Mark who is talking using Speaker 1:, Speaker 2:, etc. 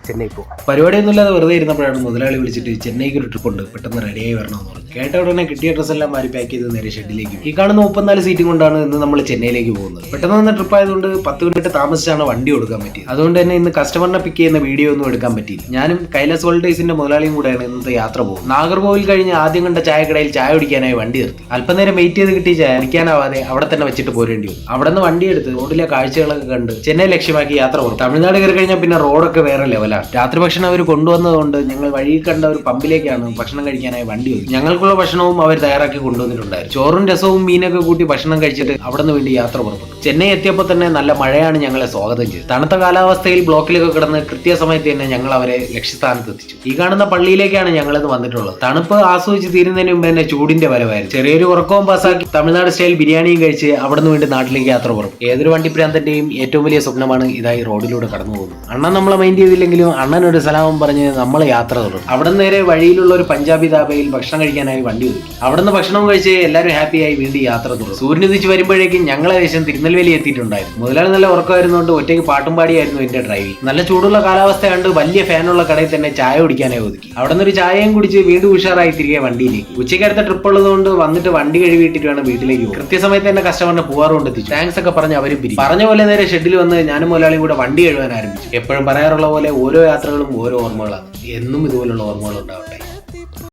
Speaker 1: ചെന്നൈ പോകും. പരിപാടിയൊന്നുമില്ലാതെ വെറുതെ ഇരുന്നപ്പോഴാണ് മുതലാളി വിളിച്ചിട്ട് ചെന്നൈക്ക് ഒരു ട്രിപ്പ് ഉണ്ട്, പെട്ടെന്ന് റെഡിയായി വരണമെന്ന് പറഞ്ഞു. കേട്ട ഉടനെ കിട്ടിയ ഡ്രസ് എല്ലാം മാറി പാക്ക് ചെയ്ത് നേരെ ഷെഡിലേക്ക്. ഈ കാണുന്ന 34 സീറ്റും കൊണ്ടാണ് ഇന്ന് നമ്മൾ ചെന്നൈയിലേക്ക് പോകുന്നത്. പെട്ടെന്ന് വന്ന ട്രിപ്പ് ആയതുകൊണ്ട് 10 മിനിറ്റ് താമസിച്ചാണ് വണ്ടി കൊടുക്കാൻ പറ്റിയത്. അതുകൊണ്ട് തന്നെ ഇന്ന് കസ്റ്റമറിനെ പിക്ക് ചെയ്യുന്ന വീഡിയോ ഒന്നും എടുക്കാൻ പറ്റിയില്ല. ഞാനും കൈലാസ് ഹോളിഡേയ്സിന്റെ മുതലാളിയും കൂടെയാണ് ഇന്നത്തെ യാത്ര പോകും. നാഗർകോവിൽ കഴിഞ്ഞ് ആദ്യം കണ്ട ചായക്കടയിൽ ചായ കുടിക്കാനായി വണ്ടി നിർത്തി. അല്പനേരം വെയിറ്റ് ചെയ്ത് കിട്ടിയ ചായ അടിക്കാനാവാതെ അവിടെ തന്നെ വെച്ചിട്ട് പോരേണ്ടി വരും. അവിടെ നിന്ന് വണ്ടി എടുത്ത് റോഡിലെ കാഴ്ചകളൊക്കെ കണ്ട് ചെന്നൈ ലക്ഷ്യമാക്കി യാത്ര പോകും. തമിഴ്നാട് കയറി കഴിഞ്ഞാൽ പിന്നെ റോഡൊക്കെ വേറെ ലെവലാണ്. രാത്രി ഭക്ഷണം അവർ കൊണ്ടുവന്നതുകൊണ്ട് ഞങ്ങൾ വഴിയിൽ കണ്ട ഒരു പമ്പിലേക്കാണ് ഭക്ഷണം കഴിക്കാനായി വണ്ടി ഒതുക്കി. ഞങ്ങൾക്കുള്ള ഭക്ഷണവും അവർ തയ്യാറാക്കി കൊണ്ടുവന്നിട്ടുണ്ടായിരുന്നു. ചോറും രസവും മീനൊക്കെ കൂട്ടി ഭക്ഷണം കഴിച്ചിട്ട് അവിടെ നിന്ന് വേണ്ടി യാത്ര പുറപ്പെട്ടു. ചെന്നൈ എത്തിയപ്പോൾ തന്നെ നല്ല മഴയാണ് ഞങ്ങളെ സ്വാഗതം ചെയ്തത്. തണുത്ത കാലാവസ്ഥയിൽ ബ്ലോക്കിലൊക്കെ കിടന്ന് കൃത്യസമയത്ത് തന്നെ ഞങ്ങൾ അവരെ ലക്ഷ്യസ്ഥാനത്ത് എത്തിച്ചു. ഈ കാണുന്ന പള്ളിയിലേക്കാണ് ഞങ്ങളിന്ന് വന്നിട്ടുള്ളത്. തണുപ്പ് ആസ്വദിച്ച് തീരുന്നതിന് മുമ്പ് തന്നെ ചൂടിന്റെ വരവായിരുന്നു. ചെറിയൊരു ഉറക്കവും പാസാക്കി തമിഴ്നാട് സ്റ്റൈൽ ബിരിയാണിയും കഴിച്ച് അവിടെ നിന്ന് വേണ്ടി നാട്ടിലേക്ക് യാത്ര പുറപ്പെട്ടു. ഏതൊരു വണ്ടിപ്രാന്തന്റെയും ഏറ്റവും വലിയ സ്വപ്നമാണ് ഇതായി റോഡിലൂടെ കടന്നു പോകുന്നത്. അണ്ണൻ നമ്മളെ മൈൻഡ് ചെയ്തില്ലെങ്കിലും അണ്ണൻ ഒരു സലാമം പറഞ്ഞ് നമ്മളെ യാത്ര തുടരും. അവിടെ നേരെ വഴിയിലുള്ള ഒരു പഞ്ചാബി ധാബയിൽ ഭക്ഷണം കഴിക്കാനായി വണ്ടി ഒതുക്കി. അവിടെ നിന്ന് ഭക്ഷണം കഴിച്ച് എല്ലാവരും ഹാപ്പിയായി വീണ്ടും യാത്ര തുടരും. സൂര്യൻ ഉദിച്ച് വരുമ്പോഴേക്കും ഞങ്ങൾ ഏകദേശം തിരുനെൽവേലി എത്തിയിട്ടുണ്ടായിരുന്നു. മുതലാളി നല്ല ഉറക്കമായിരുന്നുകൊണ്ട് ഒറ്റയ്ക്ക് പാട്ടും പാടിയായിരുന്നു എന്റെ ഡ്രൈവിംഗ്. നല്ല ചൂടുള്ള കാലാവസ്ഥ കണ്ട് വലിയ ഫാനുള്ള കടയിൽ തന്നെ ചായ കുടിക്കാനായി ഒതുക്കി. അവിടെ നിന്ന് ഒരു ചായയും കുടിച്ച് വീണ്ടും ഉഷാറായി തിരികെ വണ്ടിയിലേക്ക്. ഉച്ചയ്ക്ക് അടുത്ത ട്രിപ്പ് ഉള്ളതുകൊണ്ട് വന്നിട്ട് വണ്ടി കഴുകിയിട്ടിട്ട് വേണം വീട്ടിലേക്ക് പോകും. കൃത്യസമയത്ത് തന്നെ കസ്റ്റമറിനെ പോവാറ് കൊണ്ടെത്തിച്ചു. താങ്ക്സ് ഒക്കെ പറഞ്ഞ് അവരും പിരിച്ചു. പറഞ്ഞ പോലെ നേരെ ഷെഡിൽ വന്ന് ഞാനും മുതലാളിയും കൂടെ വണ്ടി കഴുകാൻ ആരംഭിച്ചു. എപ്പോഴും പറയാറുള്ള പോലെ ഓരോ യാത്രകളും ഓരോ ഓർമ്മകളാണ്. എന്നും ഇതുപോലുള്ള ഓർമ്മകൾ ഉണ്ടാവട്ടെ.